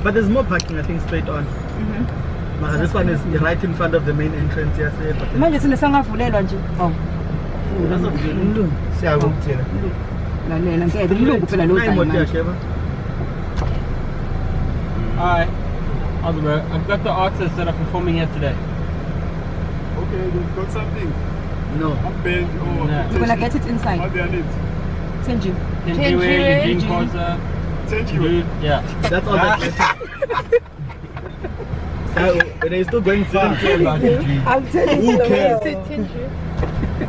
But there's more parking, I think, straight on. This one is right in front of the main entrance. Yes, Manje sinesangavulelwa nje. Oh. Siyakuthina. Lalela ngeke ilungu phela lo time. Alright. I've got the artists that are performing here today. Okay, you've got something. No. Band or You're gonna get it inside. what they are named? Thenjiwe. Thenjiwe, Eugene Koza. Thenjiwe. Yeah. That's all that they're still going far. I'm telling you. Who cares?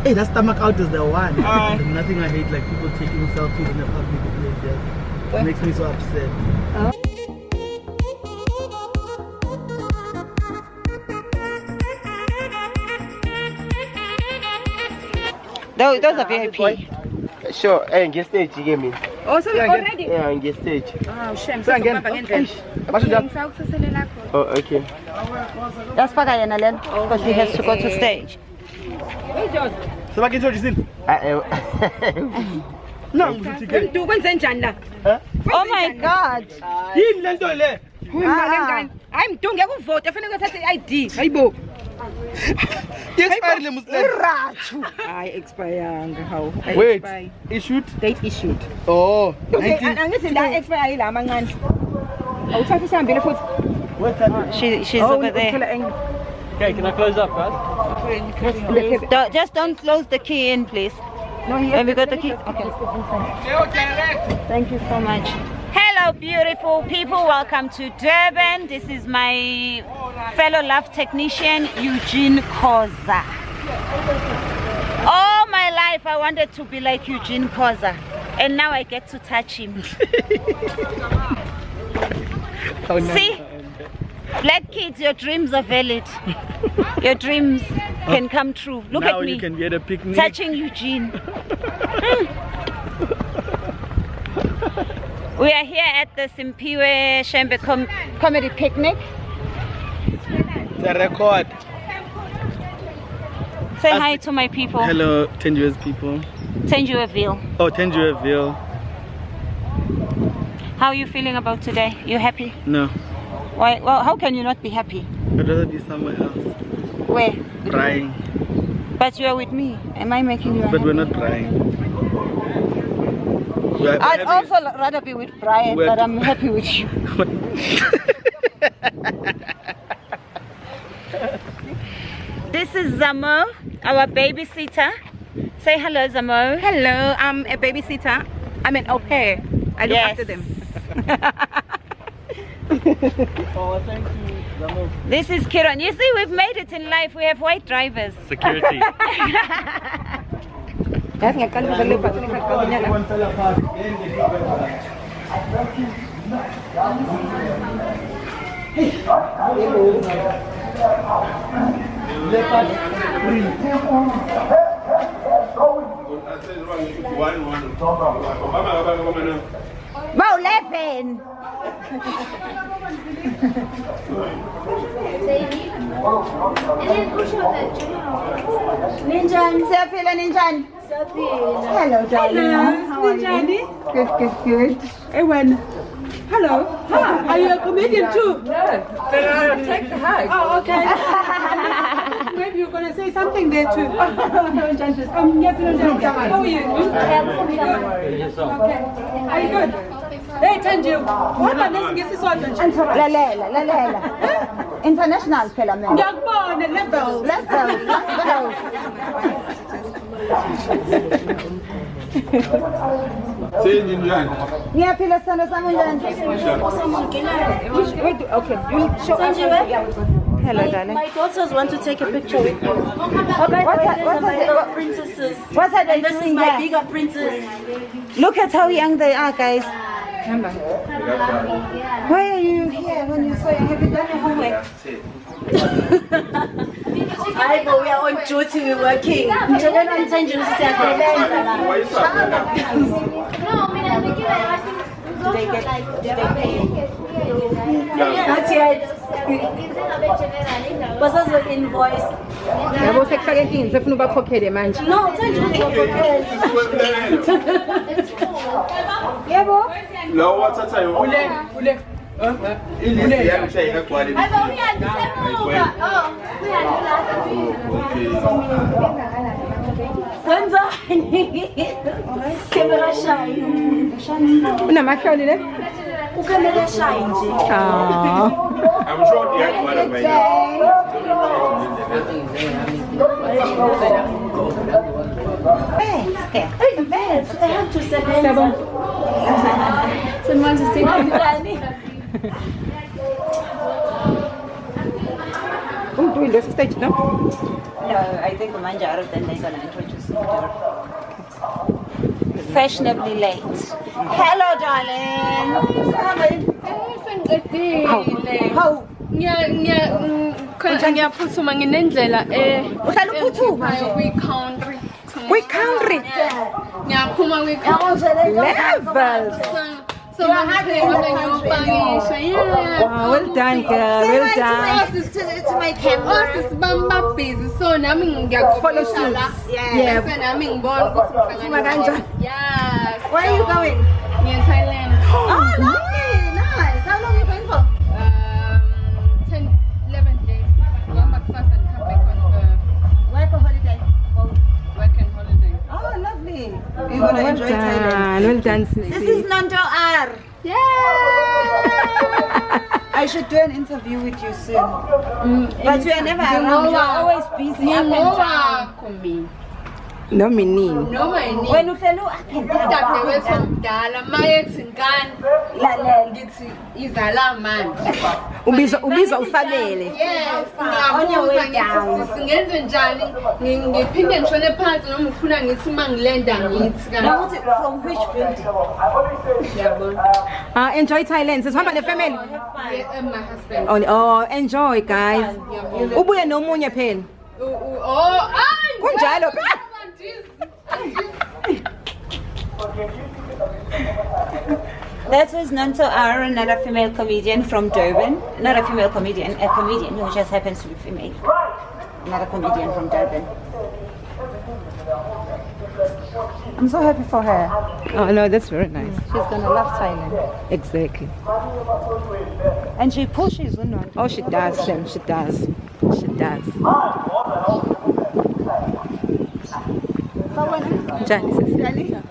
Hey, that stomach out is the one. Alright. There's nothing I hate like people taking selfies in a public place. It makes me so upset. Those are VIP. Sure, and get stage, you get me. Oh, so already? Yeah, and get stage. Oh, shame. So again. Oh, okay. That's for Diana Len, because he has to go to stage. So I can show you still. No, Oh my God. I'm doing a vote. I ID. I expire. How? Wait, issued? Date issued. Oh, she's over there. Okay, can I close up, guys? Just don't close the key in, please. No, have you got the key? Okay. Thank you so much. Hello, beautiful people. Welcome to Durban. This is my fellow love technician, Eugene Koza. All my life, I wanted to be like Eugene Koza, and now I get to touch him. Oh, no. See? Black kids, your dreams are valid. Your dreams can come true. Look now at me. You can get a picnic. Touching Eugene. We are here at the Simphiwe Shembe comedy picnic. The record. Say hi to my people. Hello, Thenjiwe's people. Thenjiweville. Oh, Thenjiweville. How are you feeling about today? You happy? No. Why? Well, how can you not be happy? I'd rather be somewhere else. Where? Crying. But you are with me. Am I making you But happy? we're not crying. I'd also rather be with Brian, but I'm happy with you. This is Zamo, our babysitter. Say hello, Zamo. Hello, I'm a babysitter. I'm an au pair. I look after them. Oh, thank you. This is Kiran. You see, we've made it in life. We have white drivers. Security. Wow, 11. Ninjan, Simphiwe Ninjan. Hello, darling. How are you? Good. Ewan. Hello. Hi. Are you a comedian too? No. Take the hug. Oh, okay. Maybe you're going to say something there too. How are you? Okay. Are you good? Hey, Thenjiwe. What about this one? Lalela. International phela. Ngiyakubona level. Ngiyaphila sana sami njani? Okay, you show us. Hello, darling. My daughters want to take a picture with you. Princesses. What are they This is doing my here? bigger princess. Look at how young they are, guys. Why are you here when you're so young? Have you done your homework? I know we are on duty, we're working. Did they pay you? Not yet. But that's the invoice. Yabo sekufaka endlini sefuna ubakhokhele manje. No, Thenjiwe is okay. Yebo. No, what's that? Camera shy. Unamahloni le? Camera shy nje. Ah. I'm sure they have one of my Advance. I have to send it. Someone's saying. Doing this stage, no? No, I think Manjaro then they're gonna introduce her. Fashionably late. Hello, darling. How? Ngiyaphuthuma nginendlela Uhlala uphuthuma nje? kwi-country. Kwi-country? Ngiyaphuma kwi-country. Levels. So ngiyopakisha. Wow, well done, girl. Well done. To my camera. Sibamba busy so nami Follow ngiyaqhubeka suit. la. Yeah. Bese nami ngibona ukuthi Uphuma kanjani? Yes. Where are you going? Ngiya Thailand. Oh, lovely. Nice. How long are you going for? 10, 11 days. Going back first and come back on Work or holiday? Well, the work and holiday. oh, lovely. You're going to Well enjoy Thailand. done. Well done, Sissy. This is Nando R. Yeah. I should do an interview with you soon. But you are never around. You're always busy up and down. Ngingowakho No meaning. noma yini. When uhleli up and down. Udadewethu omdala mayethi ngani Lalela. ngithi izala manje. Ubiza ufabele. Yes, On your way ngiyabuza ngithi singenze njani ngiphinde ngishone phansi noma ufuna ngithi mangilenda ngithi kanti Now, from which building? Enjoy Thailand. Sihamba ne-family. my husband. Oh, enjoy, guys. Ubuye nomunye phela. Oh, ay Kunjalo. That was Nanto R, another female comedian from Durban. Not a female comedian, a comedian who just happens to be female. Not a comedian from Durban. I'm so happy for her. Oh, no, that's very nice. She's gonna love Thailand. Exactly. And she pushes, you know. Oh, she does, Shem. She does. She does. Jani, Sissy.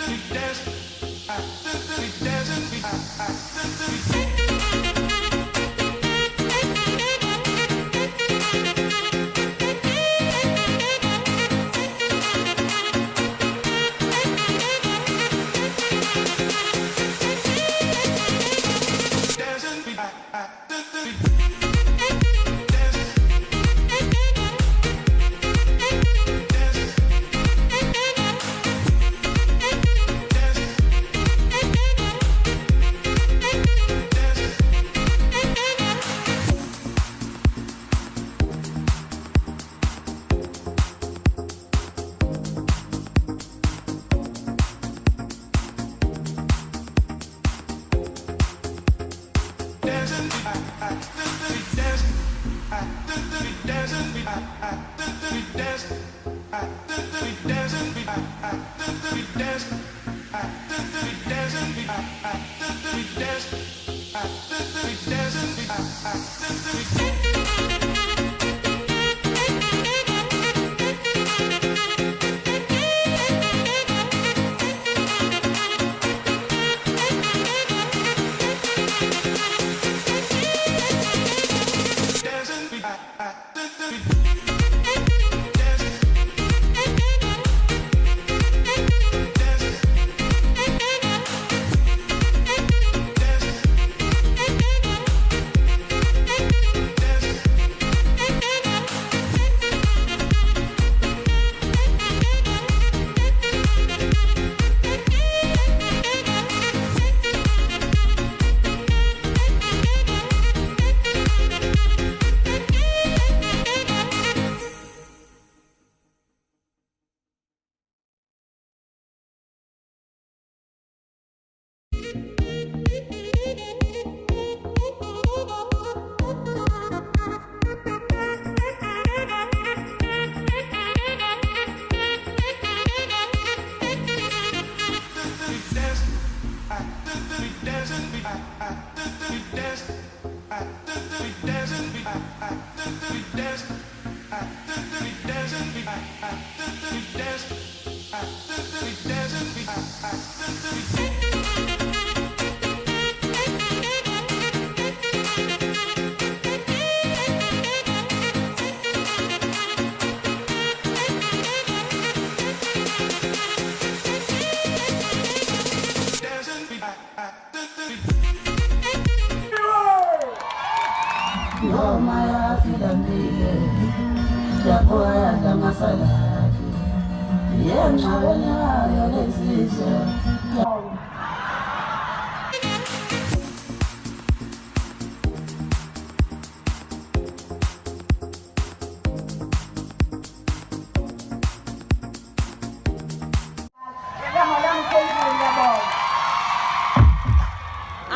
We dance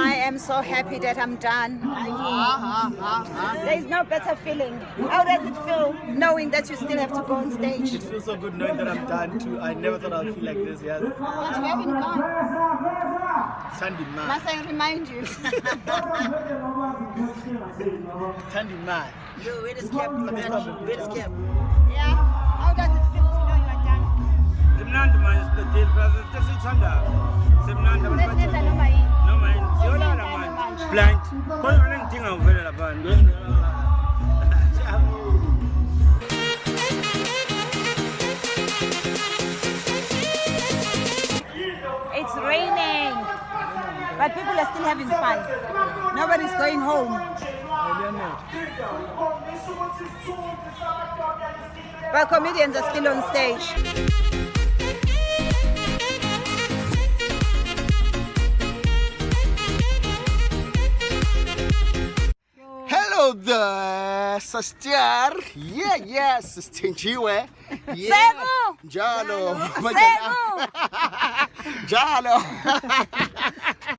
I am so happy that I'm done. There is no better feeling. How does it feel knowing that you still have to go on stage? It feels so good knowing that I'm done too. I never thought I'd feel like this, yes. But you haven't gone. Tandy man. Must I remind you? Tandy man. Yo, where is Cap? Where is Cap? Yeah. How does it feel to know you are done? Simnandi manje siqedile brother sesithanda. Simnandi abantu Let's bathi noma yini. noma yini siyolala manje. Blind. Kodwa mina ngidinga uvele lapha. It's raining, but people are still having fun. Nobody's going home. But comedians are still on stage. Hello there, sister. Yeah, sister Thenjiwe. Sebo! Jalo. Sebo! Jalo.